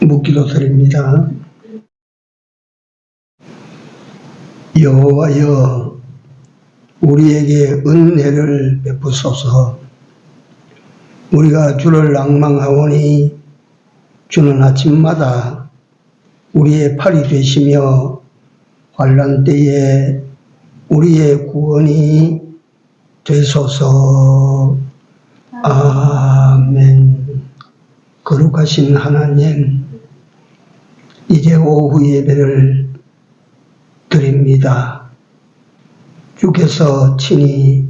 묻기도 드립니다. 여호와여, 우리에게 은혜를 베푸소서. 우리가 주를 낭망하오니 주는 아침마다 우리의 팔이 되시며 환난 때에 우리의 구원이 되소서. 아멘. 거룩하신 하나님, 이제 오후 예배를 드립니다. 주께서 친히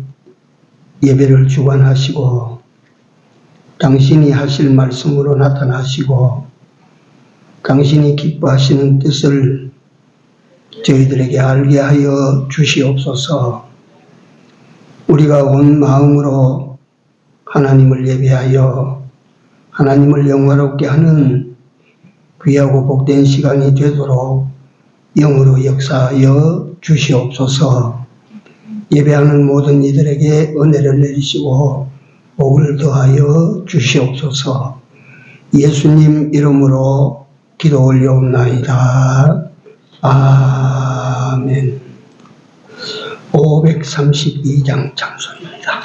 예배를 주관하시고 당신이 하실 말씀으로 나타나시고 당신이 기뻐하시는 뜻을 저희들에게 알게 하여 주시옵소서. 우리가 온 마음으로 하나님을 예배하여 하나님을 영화롭게 하는 귀하고 복된 시간이 되도록 영으로 역사하여 주시옵소서. 예배하는 모든 이들에게 은혜를 내리시고 복을 더하여 주시옵소서. 예수님 이름으로 기도 올려옵나이다. 아멘. 532장 찬송입니다.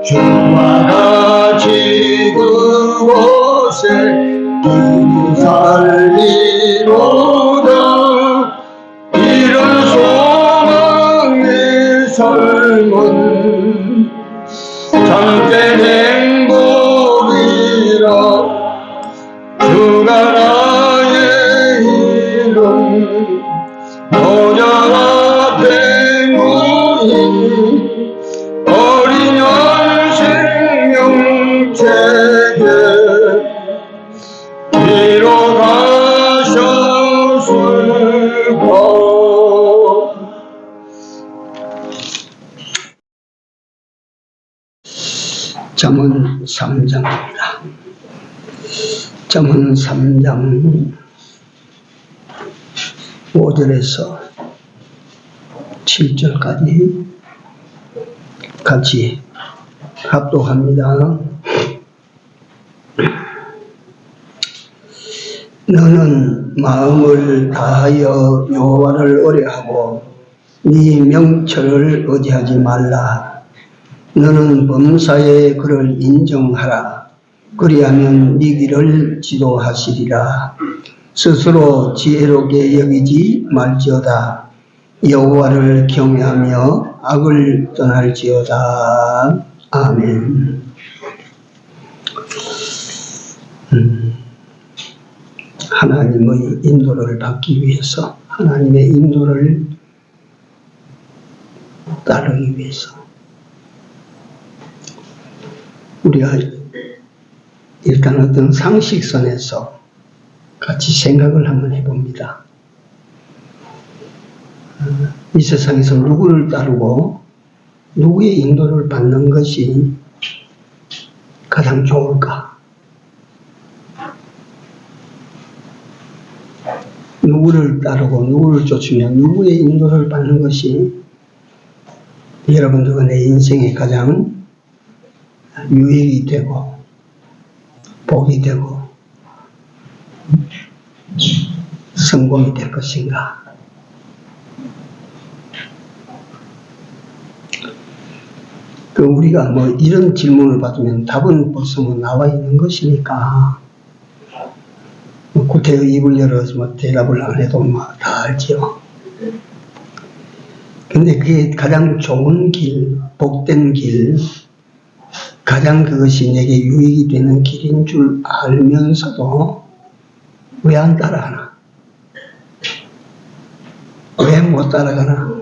주와 같이 그곳에 살리로다. 이런 소망의 삶은 참된 행복이라. 주가 나의 이름 너냐 앞에 모인 어린 양 생명책에 뒤로 가셨을까. 잠언 3장입니다. 잠언 3장 5절에서 7절까지 같이 합독합니다. 너는 마음을 다하여 여호와를 의뢰하고 네 명철을 의지하지 말라. 너는 범사에 그를 인정하라. 그리하면 네 길을 지도하시리라. 스스로 지혜롭게 여기지 말지어다. 여호와를 경외하며 악을 떠날지어다. 아멘. 하나님의 인도를 받기 위해서, 하나님의 인도를 따르기 위해서 우리가 일단 어떤 상식선에서 같이 생각을 한번 해봅니다. 이 세상에서 누구를 따르고 누구의 인도를 받는 것이 가장 좋을까? 누구를 따르고 누구를 쫓으며 누구의 인도를 받는 것이 여러분들과 내 인생에 가장 유익이 되고 복이 되고 성공이 될 것인가? 우리가 이런 질문을 받으면 답은 벌써 나와 있는 것이니까 구태여 입을 열어서 대답을 안 해도 다 알지요. 근데 그게 가장 좋은 길, 복된 길, 가장 그것이 내게 유익이 되는 길인 줄 알면서도 왜 안 따라가나? 왜 못 따라가나?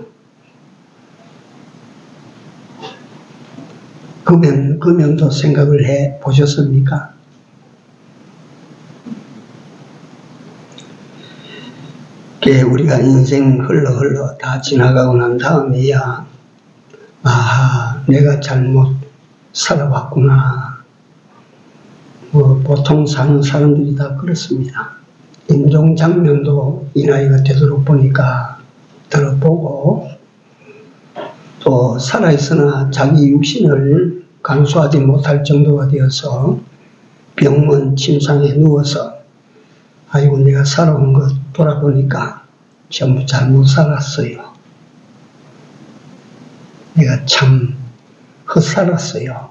그 면도 생각을 해 보셨습니까? 우리가 인생 흘러 다 지나가고 난 다음에야 내가 잘못 살아왔구나. 보통 사는 사람들이 다 그렇습니다. 임종장면도 이 나이가 되도록 보니까 들어보고 또 살아있으나 자기 육신을 간수하지 못할 정도가 되어서 병원 침상에 누워서 아이고 내가 살아온 것 돌아보니까 전부 잘못 살았어요. 내가 참 헛살았어요.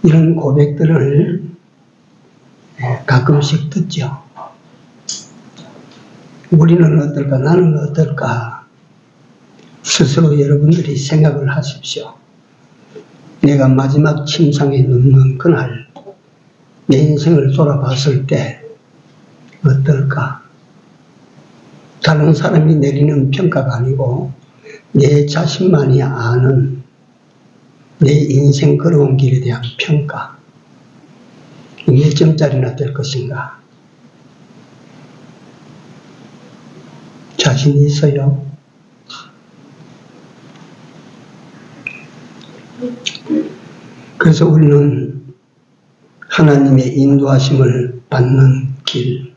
이런 고백들을 가끔씩 듣죠. 우리는 어떨까? 나는 어떨까? 스스로 여러분들이 생각을 하십시오. 내가 마지막 침상에 눕는 그날 내 인생을 돌아봤을 때 어떨까? 다른 사람이 내리는 평가가 아니고 내 자신만이 아는 내 인생 걸어온 길에 대한 평가. 몇 점짜리나 될 것인가? 자신이 있어요? 그래서 우리는 하나님의 인도하심을 받는 길,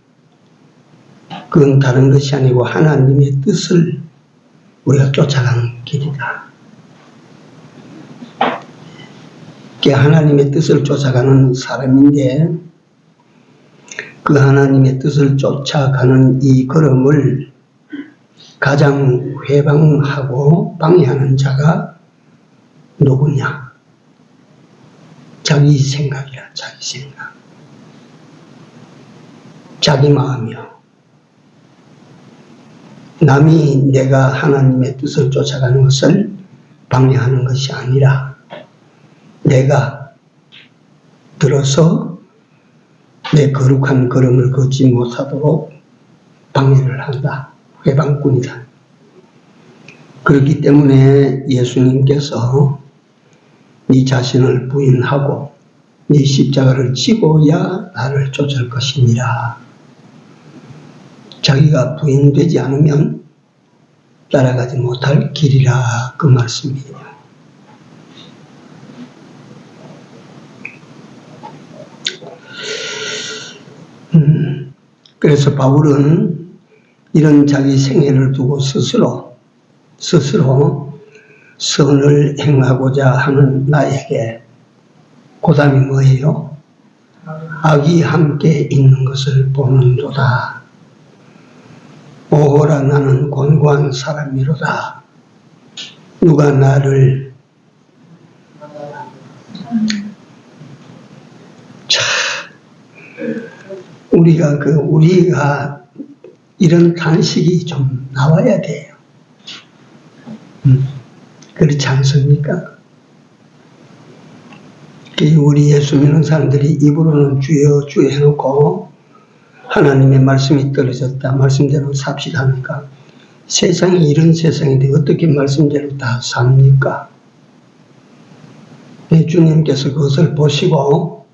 그건 다른 것이 아니고 하나님의 뜻을 우리가 쫓아가는 길이다. 하나님의 뜻을 쫓아가는 사람인데 그 하나님의 뜻을 쫓아가는 이 걸음을 가장 회방하고 방해하는 자가 누구냐? 자기 생각이야, 자기 생각. 자기 마음이요. 남이 내가 하나님의 뜻을 쫓아가는 것을 방해하는 것이 아니라 내가 들어서 내 거룩한 걸음을 걷지 못하도록 방해를 한다. 회방꾼이다. 그렇기 때문에 예수님께서 네 자신을 부인하고 네 십자가를 지고야 나를 쫓을 것이니라. 자기가 부인되지 않으면 따라가지 못할 길이라 그 말씀이에요. 그래서 바울은 이런 자기 생애를 두고 스스로 선을 행하고자 하는 나에게 고담이 뭐예요? 악이 함께 있는 것을 보는도다. 오호라 나는 곤고한 사람이로다. 누가 나를 우리가 이런 단식이 좀 나와야 돼요. 그렇지 않습니까? 우리 예수 믿는 사람들이 입으로는 주여 주여 해놓고 하나님의 말씀이 떨어졌다. 말씀대로 삽시다 하니까 세상이 이런 세상인데 어떻게 말씀대로 다 삽니까? 주님께서 그것을 보시고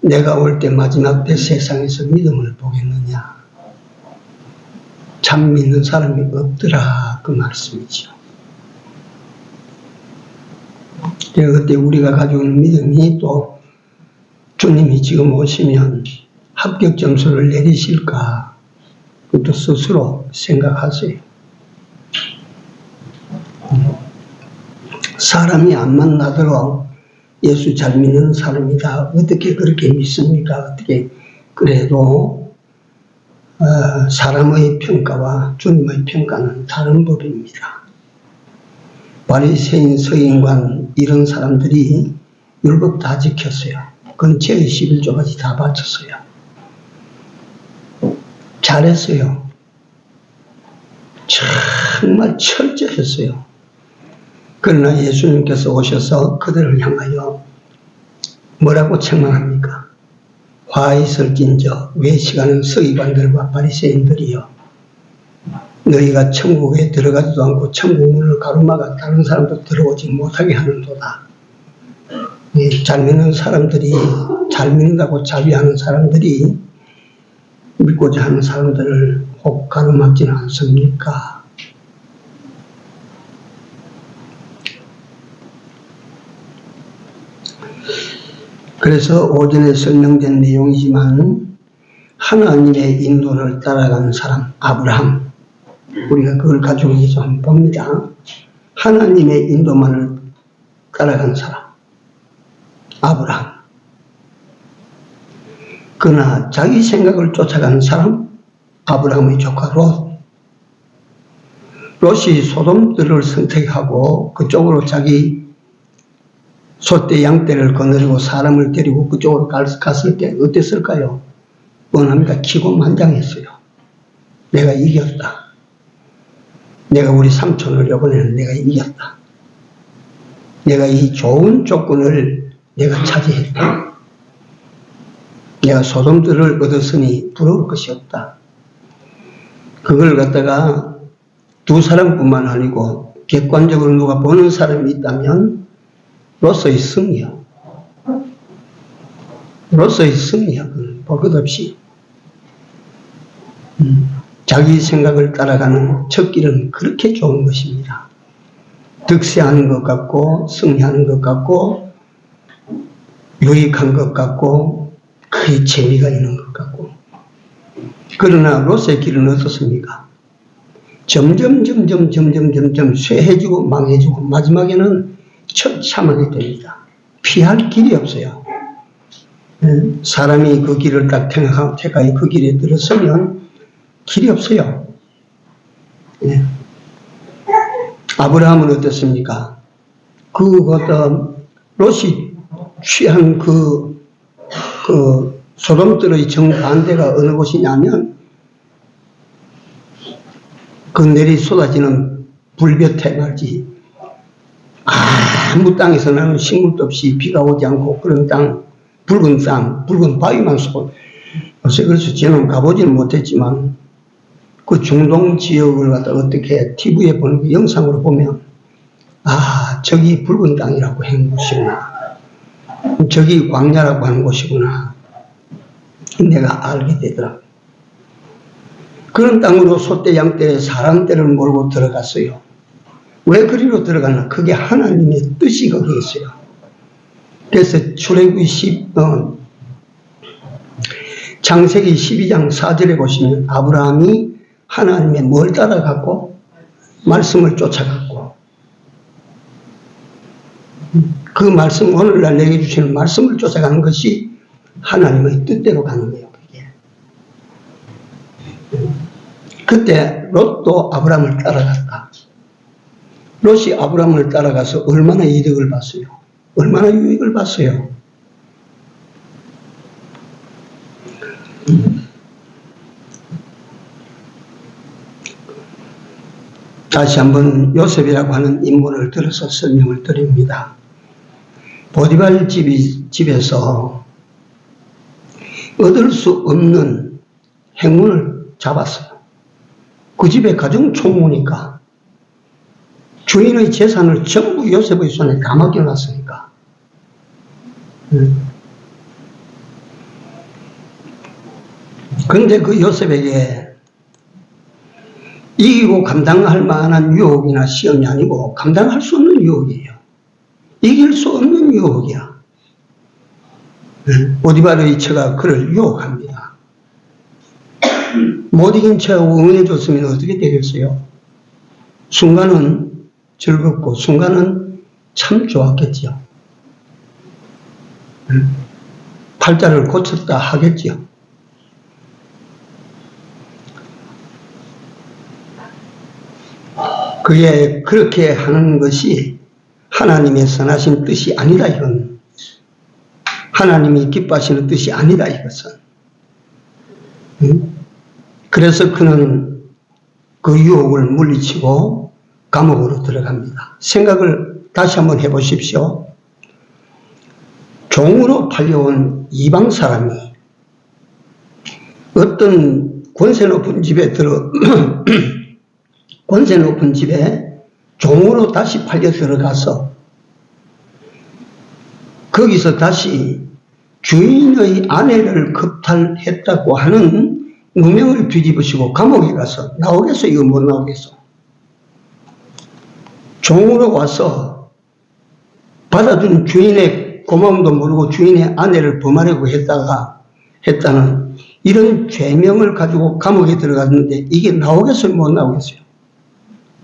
내가 올 때 마지막 때 세상에서 믿음을 보겠느냐. 참 믿는 사람이 없더라 그 말씀이죠. 그때 우리가 가지고 있는 믿음이 또 주님이 지금 오시면 합격 점수를 내리실까 그것도 스스로 생각하세요. 사람이 안 만나도록 예수 잘 믿는 사람이다. 어떻게 그렇게 믿습니까? 어떻게 그래도 사람의 평가와 주님의 평가는 다른 법입니다. 바리새인, 서인관 이런 사람들이 율법 다 지켰어요. 근처에 11조까지 다 바쳤어요. 잘했어요. 정말 철저했어요. 그러나 예수님께서 오셔서 그들을 향하여 뭐라고 책망합니까? 화 있을진저 외식하는 서기관들과 바리새인들이여, 너희가 천국에 들어가지도 않고 천국 문을 가로막아 다른 사람도 들어오지 못하게 하는도다. 잘 믿는 사람들이, 잘 믿는다고 자비하는 사람들이 믿고자 하는 사람들을 혹 가로막지는 않습니까? 그래서 오전에 설명된 내용이지만 하나님의 인도를 따라가는 사람, 아브라함, 우리가 그걸 가지고 이제 한번 봅니다. 하나님의 인도만을 따라가는 사람, 아브라함. 그러나 자기 생각을 쫓아가는 사람, 아브라함의 조카 롯. 롯이 소돔들을 선택하고 그쪽으로 자기 소떼 양떼를 거느리고 사람을 데리고 그쪽으로 갔을 때 어땠을까요? 뻔합니다. 기고만장했어요. 내가 이겼다. 내가 우리 삼촌을 이번에는 내가 이겼다. 내가 이 좋은 조건을 내가 차지했다. 내가 소돔들을 얻었으니 부러울 것이 없다. 그걸 갖다가 두 사람뿐만 아니고 객관적으로 누가 보는 사람이 있다면 롯의 승리야. 롯의 승리야. 볼 것 없이. 자기 생각을 따라가는 첫 길은 그렇게 좋은 것입니다. 득세하는 것 같고, 승리하는 것 같고, 유익한 것 같고, 그게 재미가 있는 것 같고. 그러나 롯의 길은 어떻습니까? 점점 쇠해지고 망해지고 마지막에는 처참하게 됩니다. 피할 길이 없어요. 사람이 그 길을 딱 택하여 그 길에 들어서면 길이 없어요. 아브라함은 어떻습니까? 롯이 취한 소돔들의 정반대가 어느 곳이냐면 그 내리 쏟아지는 불볕에 말지 아무 땅에서 나는 식물도 없이 비가 오지 않고 그런 땅, 붉은 바위만 쏟고 그래서 저는 가보지는 못했지만 그 중동 지역을 갖다 어떻게 TV에 보는 그 영상으로 보면 저기 붉은 땅이라고 하는 곳이구나. 저기 광야라고 하는 곳이구나. 내가 알게 되더라고요. 그런 땅으로 소떼 양떼 사람떼를 몰고 들어갔어요. 왜 그리로 들어갔나? 그게 하나님의 뜻이 거기에 있어요. 그래서 출애굽기 창세기 12장 4절에 보시면 아브라함이 하나님의 뭘 따라갔고 말씀을 쫓아갔고 그 말씀, 오늘날 내게 주시는 말씀을 쫓아가는 것이 하나님의 뜻대로 가는 거예요. 그때 롯도 아브라함을 따라갔다. 롯이 아브라함을 따라가서 얼마나 이득을 봤어요? 얼마나 유익을 봤어요? 다시 한번 요셉이라고 하는 인물을 들어서 설명을 드립니다. 보디발 집에서 얻을 수 없는 행운을 잡았어요. 그 집에 가정 총무니까 주인의 재산을 전부 요셉의 손에 다 맡겨놨으니까. 그런데 그 요셉에게 이기고 감당할 만한 유혹이나 시험이 아니고 감당할 수 없는 유혹이에요. 이길 수 없는 유혹이야. 보디발의 처가 그를 유혹합니다. 못 이긴 채하고 응해줬으면 어떻게 되겠어요? 순간은 즐겁고 순간은 참 좋았겠죠. 팔자를 고쳤다 하겠죠. 그게 그렇게 하는 것이 하나님의 선하신 뜻이 아니다, 이건. 하나님이 기뻐하시는 뜻이 아니다, 이것은. 그래서 그는 그 유혹을 물리치고 감옥으로 들어갑니다. 생각을 다시 한번 해보십시오. 종으로 팔려온 이방 사람이 어떤 권세 높은 집에 권세 높은 집에 종으로 다시 팔려 들어가서 거기서 다시 주인의 아내를 겁탈했다고 하는 누명을 뒤집으시고 감옥에 가서 나오겠어? 이거 못 나오겠어? 종으로 와서 받아준 주인의 고마움도 모르고 주인의 아내를 범하려고 했다는 이런 죄명을 가지고 감옥에 들어갔는데 이게 나오겠어요? 못 나오겠어요?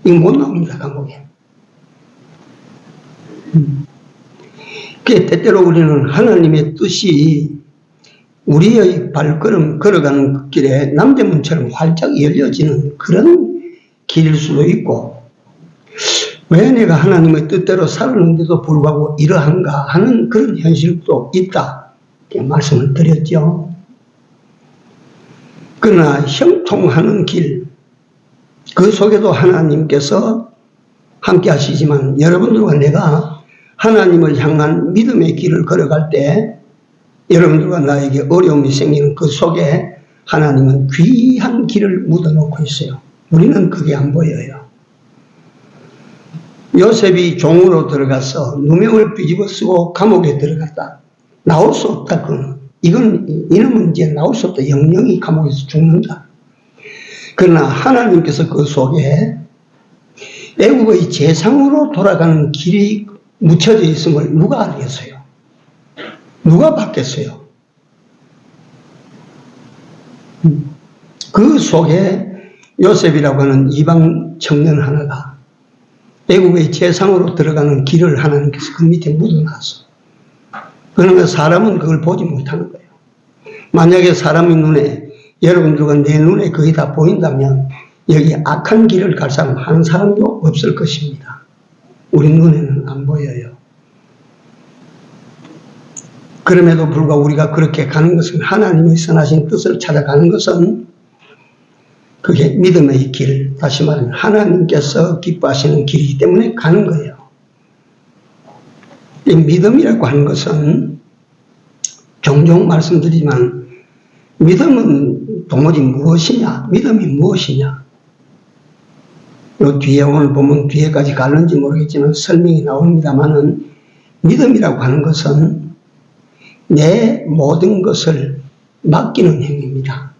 이거 못 나옵니다, 감옥에. 때때로 우리는 하나님의 뜻이 우리의 발걸음 걸어가는 길에 남대문처럼 활짝 열려지는 그런 길일 수도 있고, 왜 내가 하나님의 뜻대로 살았는데도 불구하고 이러한가 하는 그런 현실도 있다, 이렇게 말씀을 드렸죠. 그러나 형통하는 길, 그 속에도 하나님께서 함께 하시지만 여러분들과 내가 하나님을 향한 믿음의 길을 걸어갈 때 여러분들과 나에게 어려움이 생기는 그 속에 하나님은 귀한 길을 묻어놓고 있어요. 우리는 그게 안 보여요. 요셉이 종으로 들어가서 누명을 뒤집어 쓰고 감옥에 들어갔다. 나올 수 없다. 이놈은 이제 나올 수 없다. 영영이 감옥에서 죽는다. 그러나 하나님께서 그 속에 애국의 재상으로 돌아가는 길이 묻혀져 있음을 누가 알겠어요? 누가 받겠어요? 그 속에 요셉이라고 하는 이방 청년 하나가 애국의 재상으로 들어가는 길을 하나님께서 그 밑에 묻어놨어. 그러나 사람은 그걸 보지 못하는 거예요. 만약에 사람의 눈에, 여러분들과 내 눈에 그게 다 보인다면 여기 악한 길을 갈 사람 한 사람도 없을 것입니다. 우리 눈에는 안 보여요. 그럼에도 불구하고 우리가 그렇게 가는 것은, 하나님의 선하신 뜻을 찾아가는 것은 그게 믿음의 길, 다시 말하면 하나님께서 기뻐하시는 길이기 때문에 가는 거예요. 이 믿음이라고 하는 것은 종종 말씀드리지만 믿음은 도무지 무엇이냐, 믿음이 무엇이냐, 요 뒤에 오늘 보면 뒤에까지 갈는지 모르겠지만 설명이 나옵니다만은 믿음이라고 하는 것은 내 모든 것을 맡기는 행위입니다.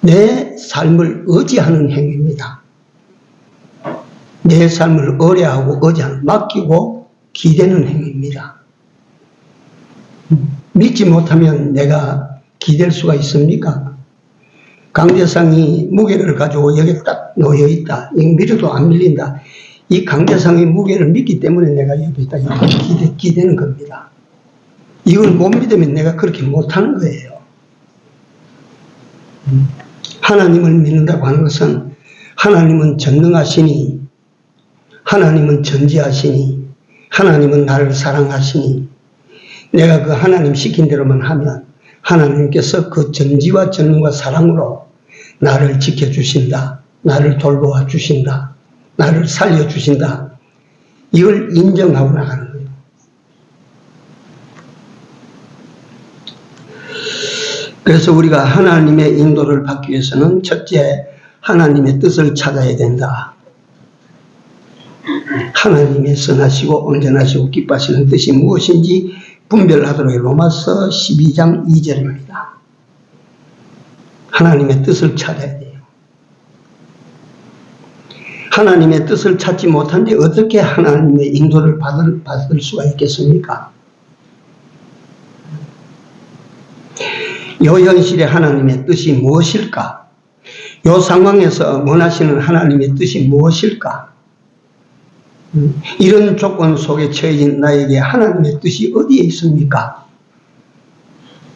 내 삶을 의지하는 행위입니다. 내 삶을 의뢰하고 의지하는, 맡기고 기대는 행위입니다. 믿지 못하면 내가 기댈 수가 있습니까? 강대상이 무게를 가지고 여기 딱 놓여 있다. 이거 밀어도 안 밀린다. 이 강대상의 무게를 믿기 때문에 내가 여기 있다. 이렇게 기대는 겁니다. 이걸 못 믿으면 내가 그렇게 못하는 거예요. 하나님을 믿는다고 하는 것은 하나님은 전능하시니, 하나님은 전지하시니, 하나님은 나를 사랑하시니, 내가 그 하나님 시킨 대로만 하면 하나님께서 그 전지와 전능과 사랑으로 나를 지켜주신다, 나를 돌보아 주신다, 나를 살려주신다, 이걸 인정하고 나가는 거예요. 그래서 우리가 하나님의 인도를 받기 위해서는 첫째, 하나님의 뜻을 찾아야 된다. 하나님의 선하시고 온전하시고 기뻐하시는 뜻이 무엇인지 분별하도록 로마서 12장 2절입니다. 하나님의 뜻을 찾아야 돼요. 하나님의 뜻을 찾지 못한데 어떻게 하나님의 인도를 받을 수가 있겠습니까? 이 현실의 하나님의 뜻이 무엇일까? 이 상황에서 원하시는 하나님의 뜻이 무엇일까? 이런 조건 속에 처해진 나에게 하나님의 뜻이 어디에 있습니까?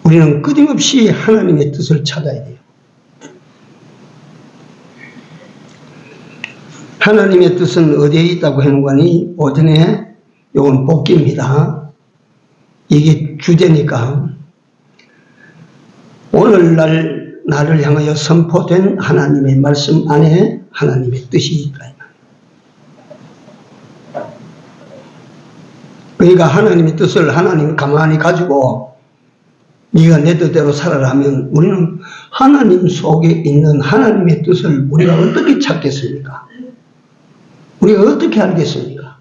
우리는 끊임없이 하나님의 뜻을 찾아야 돼요. 하나님의 뜻은 어디에 있다고 하는 거니? 오전에 이건 복기입니다. 이게 주제니까 오늘날 나를 향하여 선포된 하나님의 말씀 안에 하나님의 뜻이 있다. 그러니까 하나님의 뜻을 하나님 가만히 가지고 네가 내 뜻대로 살아라면 우리는 하나님 속에 있는 하나님의 뜻을 우리가 어떻게 찾겠습니까? 우리가 어떻게 알겠습니까?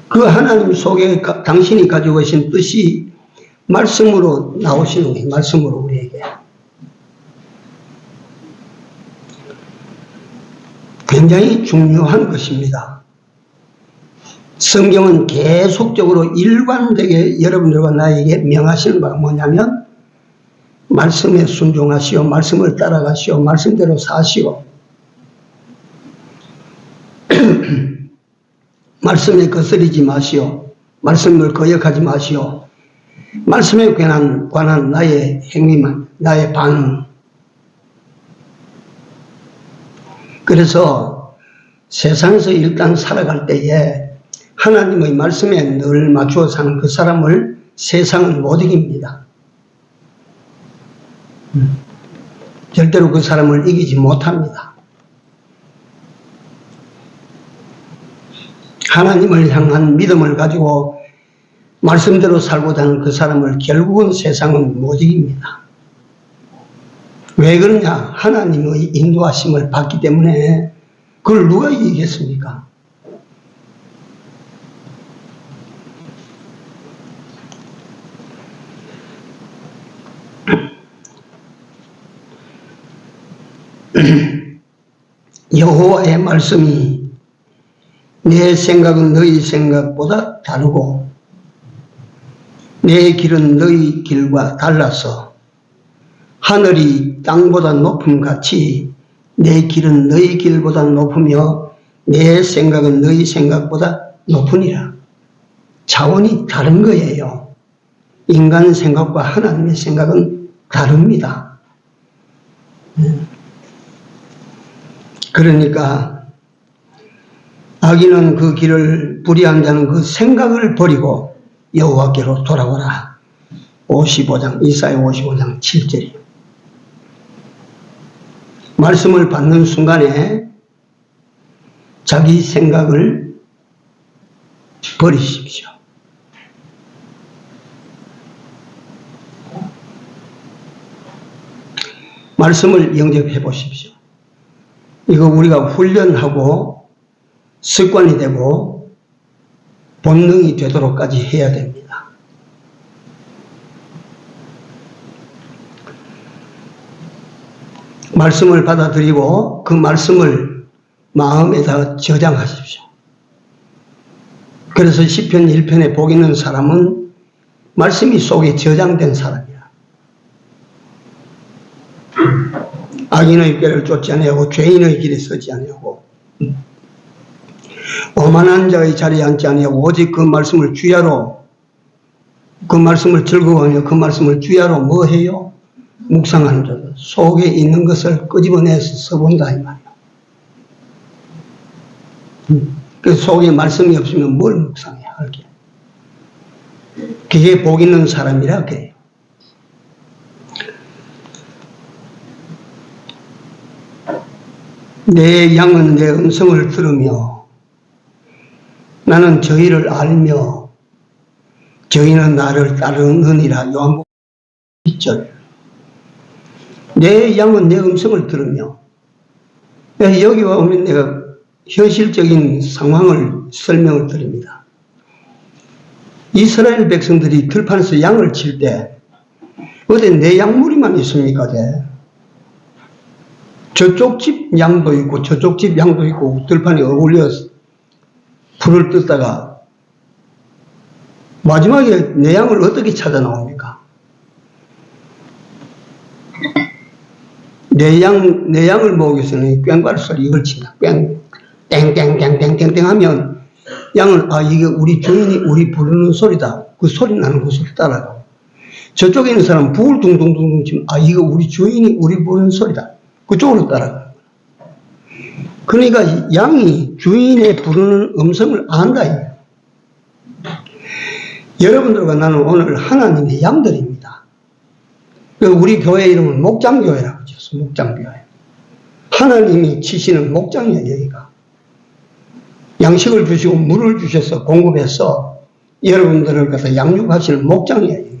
그 하나님 속에 당신이 가지고 계신 뜻이 말씀으로 나오시는 거예요. 말씀으로 우리에게. 굉장히 중요한 것입니다. 성경은 계속적으로 일관되게 여러분들과 나에게 명하시는 바가 뭐냐면 말씀에 순종하시오, 말씀을 따라가시오, 말씀대로 사시오. 말씀에 거스리지 마시오. 말씀을 거역하지 마시오. 말씀에 관한 나의 행위만, 나의 반응. 그래서 세상에서 일단 살아갈 때에 하나님의 말씀에 늘 맞추어 사는 그 사람을 세상은 못 이깁니다. 절대로 그 사람을 이기지 못합니다. 하나님을 향한 믿음을 가지고 말씀대로 살고자 하는 그 사람을 결국은 세상은 못 이깁니다. 왜 그러냐? 하나님의 인도하심을 받기 때문에 그걸 누가 이기겠습니까? 여호와의 말씀이 내 생각은 너희 생각보다 다르고 내 길은 너희 길과 달라서 하늘이 땅보다 높음 같이 내 길은 너희 길보다 높으며 내 생각은 너희 생각보다 높으니라. 차원이 다른 거예요. 인간 생각과 하나님의 생각은 다릅니다. 그러니까 악인은 그 길을 불의한 자는 그 생각을 버리고 여호와께로 돌아오라. 55장 이사야 55장 7절이에요. 말씀을 받는 순간에 자기 생각을 버리십시오. 말씀을 영접해 보십시오. 이거 우리가 훈련하고 습관이 되고 본능이 되도록까지 해야 됩니다. 말씀을 받아들이고 그 말씀을 마음에다 저장하십시오. 그래서 시편 1편에 복 있는 사람은 말씀이 속에 저장된 사람이야. 악인의 길을 쫓지 아니하고 죄인의 길에 서지 아니하고 오만한 자의 자리에 앉지 아니하고 오직 그 말씀을 주야로, 그 말씀을 즐거워하며 그 말씀을 주야로 뭐 해요? 묵상하는 자. 속에 있는 것을 끄집어내서 써본다 이 말이야. 그 속에 말씀이 없으면 뭘 묵상해야 할게? 그게 복 있는 사람이라 그래요. 내 양은 내 음성을 들으며 나는 저희를 알며 저희는 나를 따르느니라. 요한복음 1절. 내 양은 내 음성을 들으며. 여기 오면 내가 현실적인 상황을 설명을 드립니다. 이스라엘 백성들이 들판에서 양을 칠 때 어디 내 양무리만 있습니까? 저쪽 집 양도 있고 저쪽 집 양도 있고 들판에 어울려 불을 뜯다가 마지막에 내 양을 어떻게 찾아 나옵니까? 내 양을 모으기 위해서는 꽹과를 소리 이걸 친다. 땡땡땡땡땡땡 하면 양은 이게 우리 주인이 우리 부르는 소리다. 그 소리 나는 그 소리 따라가고. 저쪽에 있는 사람은 부을 둥둥둥둥 치면 이거 우리 주인이 우리 부르는 소리다. 그쪽으로 따라가는 거야. 그러니까 양이 주인의 부르는 음성을 안다. 이거야. 여러분들과 나는 오늘 하나님의 양들입니다. 우리 교회 이름은 목장교회라고 지었어. 목장교회. 하나님이 치시는 목장이야 여기가. 양식을 주시고 물을 주셔서 공급해서 여러분들을 갖다 양육하시는 목장이야 여기가.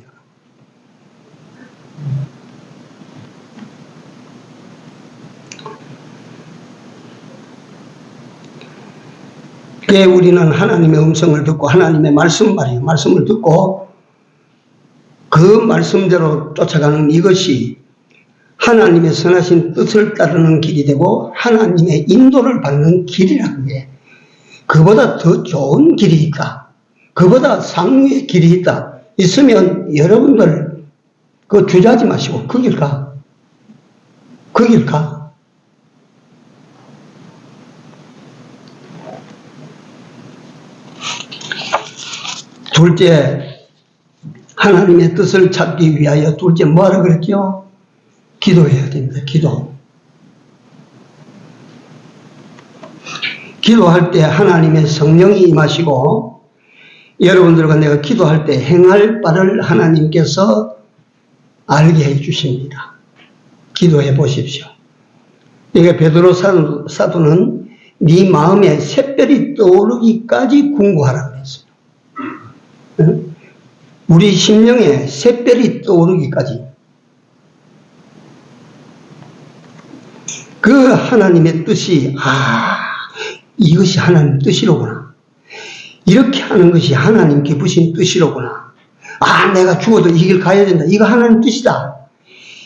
그래 우리는 하나님의 음성을 듣고 하나님의 말씀을 듣고 그 말씀대로 쫓아가는 이것이 하나님의 선하신 뜻을 따르는 길이 되고 하나님의 인도를 받는 길이라. 그게 그보다 더 좋은 길이 있다. 그보다 상위의 길이 있다. 있으면 여러분들 그 주저하지 마시고 그 길 가. 그 길 가. 둘째, 하나님의 뜻을 찾기 위하여 둘째 뭐하라 그랬죠? 기도해야 됩니다. 기도. 기도할 때 하나님의 성령이 임하시고 여러분들과 내가 기도할 때 행할 바를 하나님께서 알게 해 주십니다. 기도해 보십시오. 이게 베드로 사도는 네 마음에 샛별이 떠오르기까지 궁구하라고 했어요. 우리 심령에 샛별이 떠오르기까지. 그 하나님의 뜻이 이것이 하나님 뜻이로구나. 이렇게 하는 것이 하나님 기쁘신 뜻이로구나. 내가 죽어도 이 길 가야 된다. 이거 하나님 뜻이다.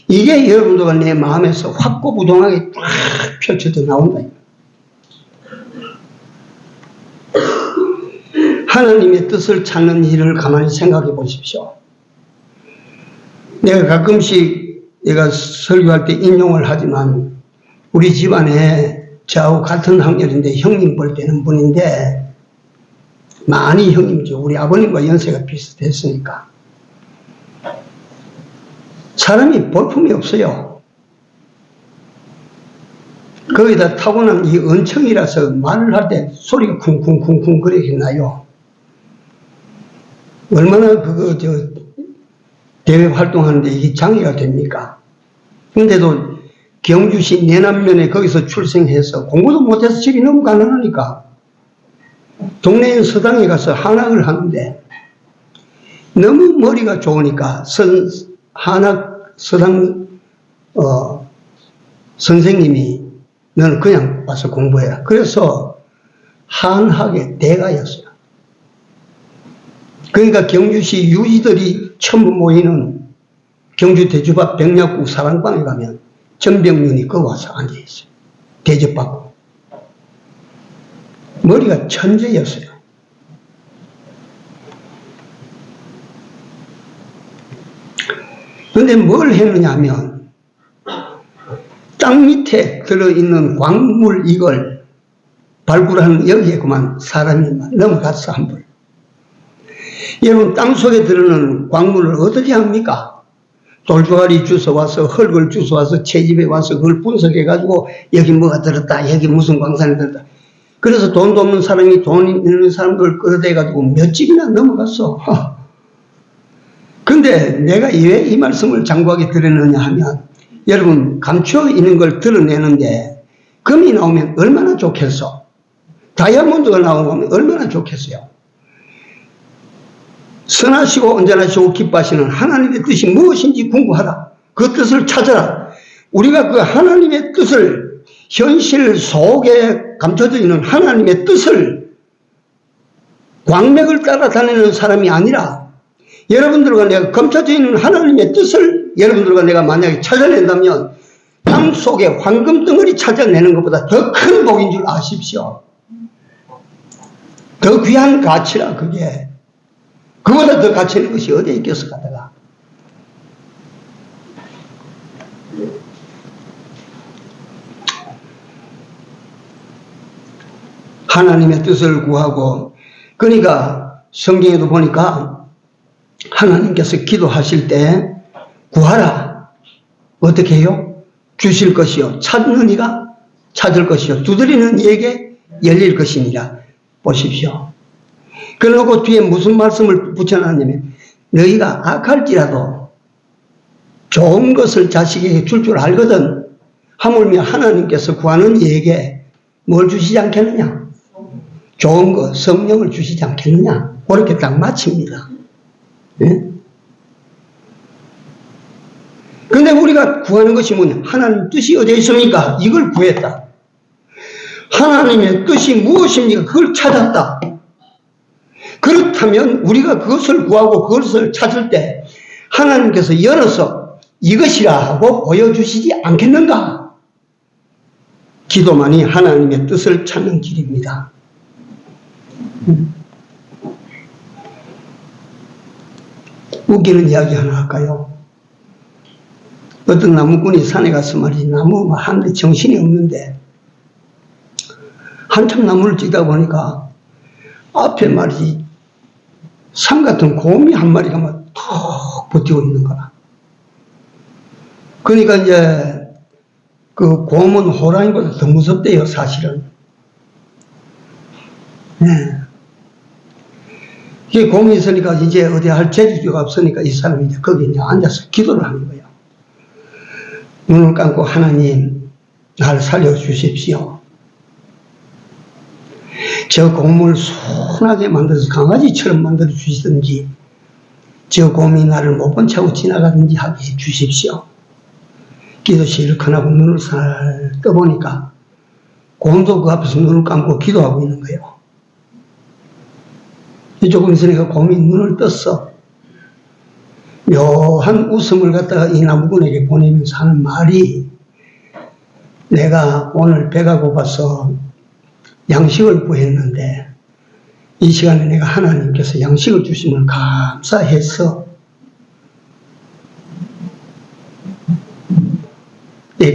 이게 여러분들과 내 마음에서 확고부동하게 딱 펼쳐져 나온다. 하나님의 뜻을 찾는 일을 가만히 생각해 보십시오. 내가 가끔씩 내가 설교할 때 인용을 하지만 우리 집안에 저하고 같은 학년인데 형님 볼 때는 분인데 많이 형님이죠. 우리 아버님과 연세가 비슷했으니까. 사람이 볼품이 없어요. 거기다 타고난 이 은청이라서 말을 할 때 소리가 쿵쿵쿵쿵 그렇게 나요. 얼마나 대외 활동하는데 이게 장애가 됩니까? 근데도 경주시 내남면에 거기서 출생해서 공부도 못해서 집이 너무 가난하니까 동네 서당에 가서 한학을 하는데 너무 머리가 좋으니까 한학 서당 선생님이 너는 그냥 와서 공부해라. 그래서 한학의 대가였어요. 그러니까 경주시 유지들이 전부 모이는 경주 대주밭 백약국 사랑방에 가면 전병윤이 거기 와서 앉아있어요. 대접받고. 머리가 천재였어요. 그런데 뭘 했느냐 하면 땅 밑에 들어있는 광물 이걸 발굴하는 여기에 그만 사람이 넘어갔어 한 번. 여러분 땅속에 들어있는 광물을 어떻게 합니까? 돌조가리 주워와서 흙을 주워와서 채집에 와서 그걸 분석해가지고 여기 뭐가 들었다 여기 무슨 광산이 들었다. 그래서 돈도 없는 사람이 돈 있는 사람들을 끌어대가지고 몇 집이나 넘어갔어. 근데 내가 왜 이 말씀을 장구하게 드렸느냐 하면 여러분 감춰 있는 걸 드러내는데 금이 나오면 얼마나 좋겠어. 다이아몬드가 나오면 얼마나 좋겠어요. 선하시고 온전하시고 기뻐하시는 하나님의 뜻이 무엇인지 궁금하다. 그 뜻을 찾아라. 우리가 그 하나님의 뜻을 현실 속에 감춰져 있는 하나님의 뜻을 광맥을 따라다니는 사람이 아니라 여러분들과 내가 감춰져 있는 하나님의 뜻을 여러분들과 내가 만약에 찾아낸다면 땅 속에 황금 덩어리 찾아내는 것보다 더 큰 복인 줄 아십시오. 더 귀한 가치라 그게. 그보다 더 가치 있는 것이 어디에 있겠어, 가다가. 하나님의 뜻을 구하고, 그러니까 성경에도 보니까 하나님께서 기도하실 때 구하라. 어떻게 해요? 주실 것이요. 찾는 이가 찾을 것이요. 두드리는 이에게 열릴 것이니라. 보십시오. 그러고 뒤에 무슨 말씀을 붙여놨냐면, 너희가 악할지라도 좋은 것을 자식에게 줄 줄 알거든. 하물며 하나님께서 구하는 이에게 뭘 주시지 않겠느냐? 좋은 것, 성령을 주시지 않겠느냐? 그렇게 딱 마칩니다. 예? 근데 우리가 구하는 것이 뭐냐? 하나님 뜻이 어디에 있습니까? 이걸 구했다. 하나님의 뜻이 무엇입니까? 그걸 찾았다. 그렇다면 우리가 그것을 구하고 그것을 찾을 때 하나님께서 열어서 이것이라 하고 보여주시지 않겠는가? 기도만이 하나님의 뜻을 찾는 길입니다. 웃기는 이야기 하나 할까요? 어떤 나무꾼이 산에 가서 말이지, 나무 하는데 정신이 없는데 한참 나무를 찍다 보니까 앞에 말이지 산 같은 곰이 한 마리가 막 턱 버티고 있는 거라. 그러니까 이제 그 곰은 호랑이보다 더 무섭대요, 사실은. 네. 이게 곰이 있으니까 이제 어디 할 재주가 없으니까 이 사람이 이제 거기 이제 앉아서 기도를 하는 거예요. 눈을 감고 하나님, 날 살려주십시오. 저 곰을 순하게 만들어서 강아지처럼 만들어 주시든지, 저 곰이 나를 못 본 채 하고 지나가든지 하게 해 주십시오. 기도 실컷 하고 눈을 살 떠보니까 곰도 그 앞에서 눈을 감고 기도하고 있는 거예요. 조금 있으니까 곰이 눈을 떴어. 묘한 웃음을 갖다가 이 나무꾼에게 보내면서 하는 말이, 내가 오늘 배가 고파서 양식을 구했는데 이 시간에 내가 하나님께서 양식을 주심을 감사해서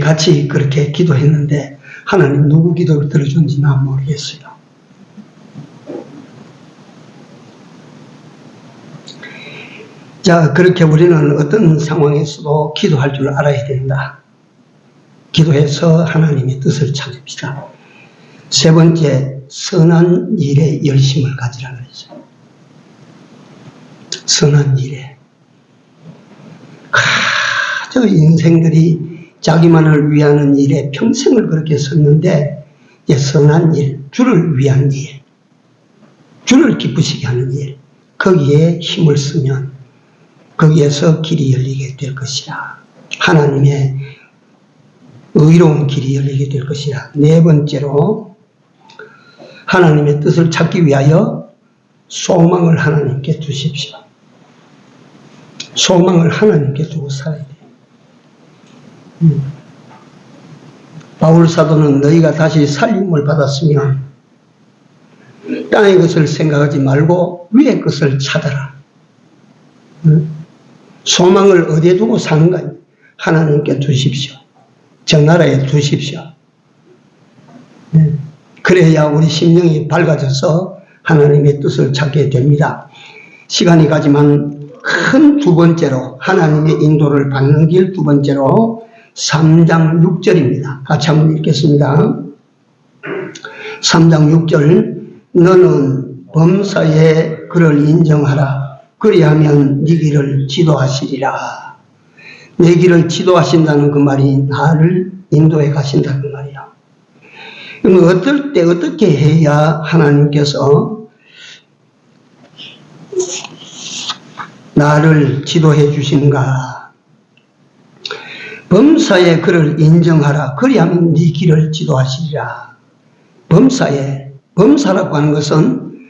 같이 그렇게 기도했는데 하나님 누구 기도를 들어준지 난 모르겠어요. 자, 그렇게 우리는 어떤 상황에서도 기도할 줄 알아야 된다. 기도해서 하나님의 뜻을 찾읍시다. 세 번째, 선한 일에 열심을 가지라 그랬죠. 선한 일에. 저 인생들이 자기만을 위하는 일에 평생을 그렇게 썼는데, 선한 일, 주를 위한 일, 주를 기쁘시게 하는 일, 거기에 힘을 쓰면 거기에서 길이 열리게 될 것이라. 하나님의 의로운 길이 열리게 될 것이라. 네 번째로, 하나님의 뜻을 찾기 위하여 소망을 하나님께 두십시오. 소망을 하나님께 두고 살아야 돼요. 바울 사도는 너희가 다시 살림을 받았으면 땅의 것을 생각하지 말고 위의 것을 찾아라. 소망을 어디에 두고 사는가? 하나님께 두십시오. 저 나라에 두십시오. 그래야 우리 심령이 밝아져서 하나님의 뜻을 찾게 됩니다. 시간이 가지만 큰 두 번째로, 하나님의 인도를 받는 길 두 번째로 3장 6절입니다. 같이 한번 읽겠습니다. 3장 6절, 너는 범사에 그를 인정하라. 그리하면 네 길을 지도하시리라. 내 길을 지도하신다는 그 말이 나를 인도해 가신다는 그 말이야. 그럼 어떨 때 어떻게 해야 하나님께서 나를 지도해 주시는가? 범사에 그를 인정하라. 그리하면 네 길을 지도하시리라. 범사에, 범사라고 하는 것은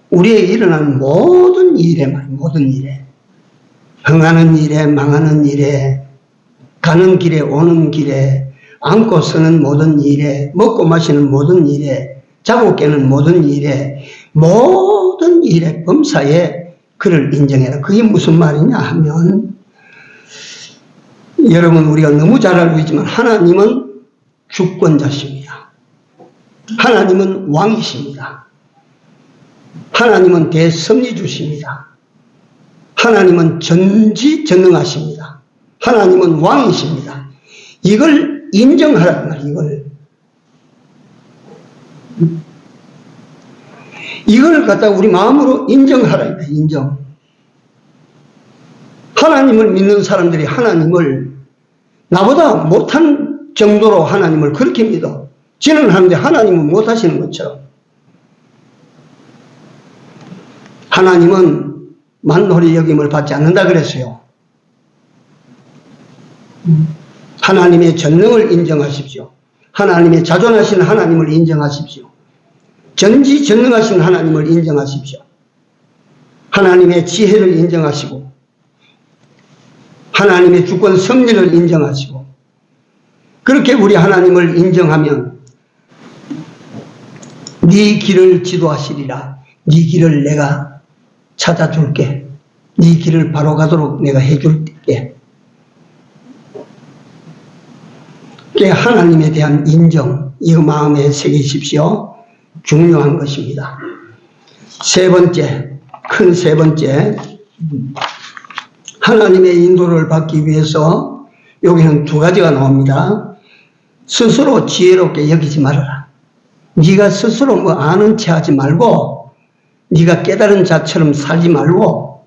우리에게 일어나는 모든 일에 말이야. 모든 일에. 흥하는 일에, 망하는 일에, 가는 길에, 오는 길에, 앉고 서는 모든 일에, 먹고 마시는 모든 일에, 자고 깨는 모든 일에, 모든 일에 범사에 그를 인정해라. 그게 무슨 말이냐 하면, 여러분 우리가 너무 잘 알고 있지만 하나님은 주권자십니다. 하나님은 왕이십니다. 하나님은 대섭리주십니다. 하나님은 전지전능하십니다. 하나님은 왕이십니다. 이걸 인정하라는 말이에요. 이걸 갖다가 우리 마음으로 인정하라. 인정. 하나님을 믿는 사람들이 하나님을 나보다 못한 정도로 하나님을 그렇게 믿어. 지는 하는데 하나님은 못하시는 것처럼. 하나님은 만홀히 여김을 받지 않는다 그랬어요. 하나님의 전능을 인정하십시오. 하나님의 자존하신 하나님을 인정하십시오. 전지전능하신 하나님을 인정하십시오. 하나님의 지혜를 인정하시고 하나님의 주권 섭리를 인정하시고 그렇게 우리 하나님을 인정하면 네 길을 지도하시리라. 네 길을 내가 찾아줄게. 네 길을 바로 가도록 내가 해줄게. 하나님에 대한 인정, 이거 마음에 새기십시오. 중요한 것입니다. 세 번째, 큰 세 번째, 하나님의 인도를 받기 위해서 여기는 두 가지가 나옵니다. 스스로 지혜롭게 여기지 말아라. 네가 스스로 뭐 아는 체 하지 말고 네가 깨달은 자처럼 살지 말고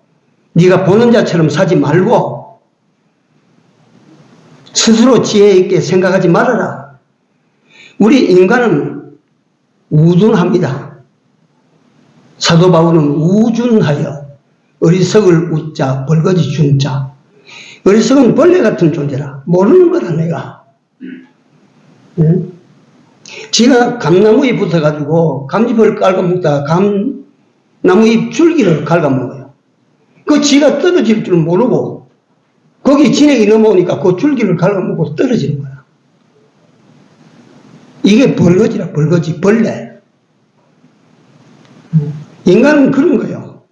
네가 보는 자처럼 살지 말고 스스로 지혜 있게 생각하지 말아라. 우리 인간은 우둔합니다. 사도 바울은 우준하여 어리석을 웃자 벌거지 준자. 어리석은 벌레 같은 존재라. 모르는 거다 내가. 응? 지가 감나무에 붙어가지고 감잎을 깔아먹다가 감나무잎 줄기를 갉아먹어요. 그 지가 떨어질 줄 모르고 거기 진액이 넘어오니까 그 줄기를 갉아먹고 떨어지는 거야. 이게 벌거지라. 벌거지 벌레. 인간은 그런 거예요.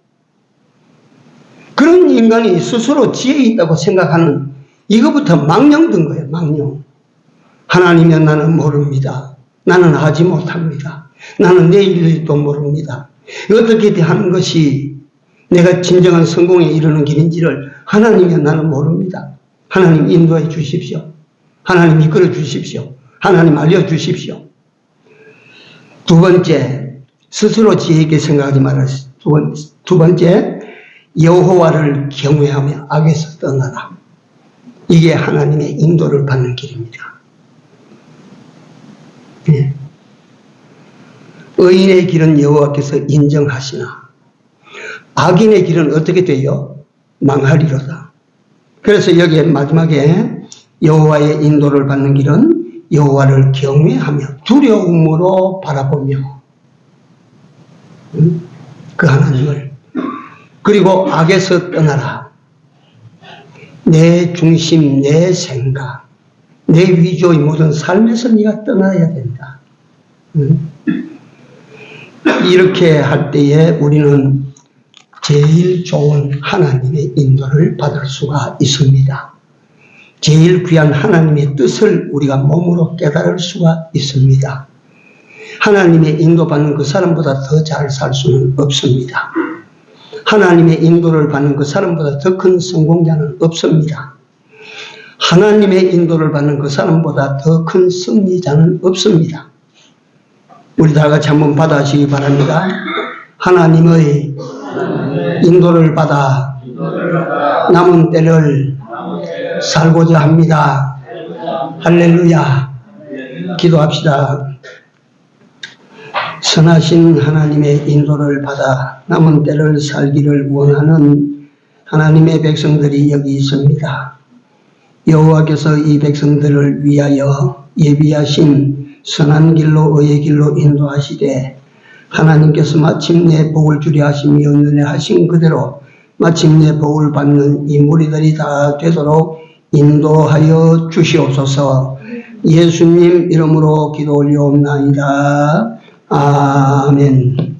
그런 인간이 스스로 지혜 있다고 생각하는 이거부터 망령 든 거예요. 망령. 하나님이면 나는 모릅니다. 나는 하지 못합니다. 나는 내일도 모릅니다. 어떻게 하는 것이 내가 진정한 성공에 이르는 길인지를 하나님이면 나는 모릅니다. 하나님 인도해 주십시오. 하나님 이끌어 주십시오. 하나님 알려주십시오. 두 번째, 스스로 지혜 있게 생각하지 말아라. 두 번째, 여호와를 경외하며 악에서 떠나라. 이게 하나님의 인도를 받는 길입니다. 네. 의인의 길은 여호와께서 인정하시나 악인의 길은 어떻게 돼요? 망하리로다. 그래서 여기에 마지막에 여호와의 인도를 받는 길은 여호와를 경외하며 두려움으로 바라보며 그 하나님을 그리고 악에서 떠나라. 내 중심, 내 생각, 내 위조의 모든 삶에서 네가 떠나야 된다. 이렇게 할 때에 우리는 제일 좋은 하나님의 인도를 받을 수가 있습니다. 제일 귀한 하나님의 뜻을 우리가 몸으로 깨달을 수가 있습니다. 하나님의 인도받는 그 사람보다 더 잘 살 수는 없습니다. 하나님의 인도를 받는 그 사람보다 더 큰 성공자는 없습니다. 하나님의 인도를 받는 그 사람보다 더 큰 승리자는 없습니다. 우리 다 같이 한번 받아시기 바랍니다. 하나님의 인도를 받아 남은 때를 살고자 합니다. 할렐루야. 기도합시다. 선하신 하나님의 인도를 받아 남은 때를 살기를 원하는 하나님의 백성들이 여기 있습니다. 여호와께서 이 백성들을 위하여 예비하신 선한 길로 의의 길로 인도하시되 하나님께서 마침내 복을 주려 하시며 연연하신 그대로 마침내 복을 받는 이 무리들이 다 되도록 인도하여 주시옵소서. 예수님 이름으로 기도 올려옵나이다. 아멘.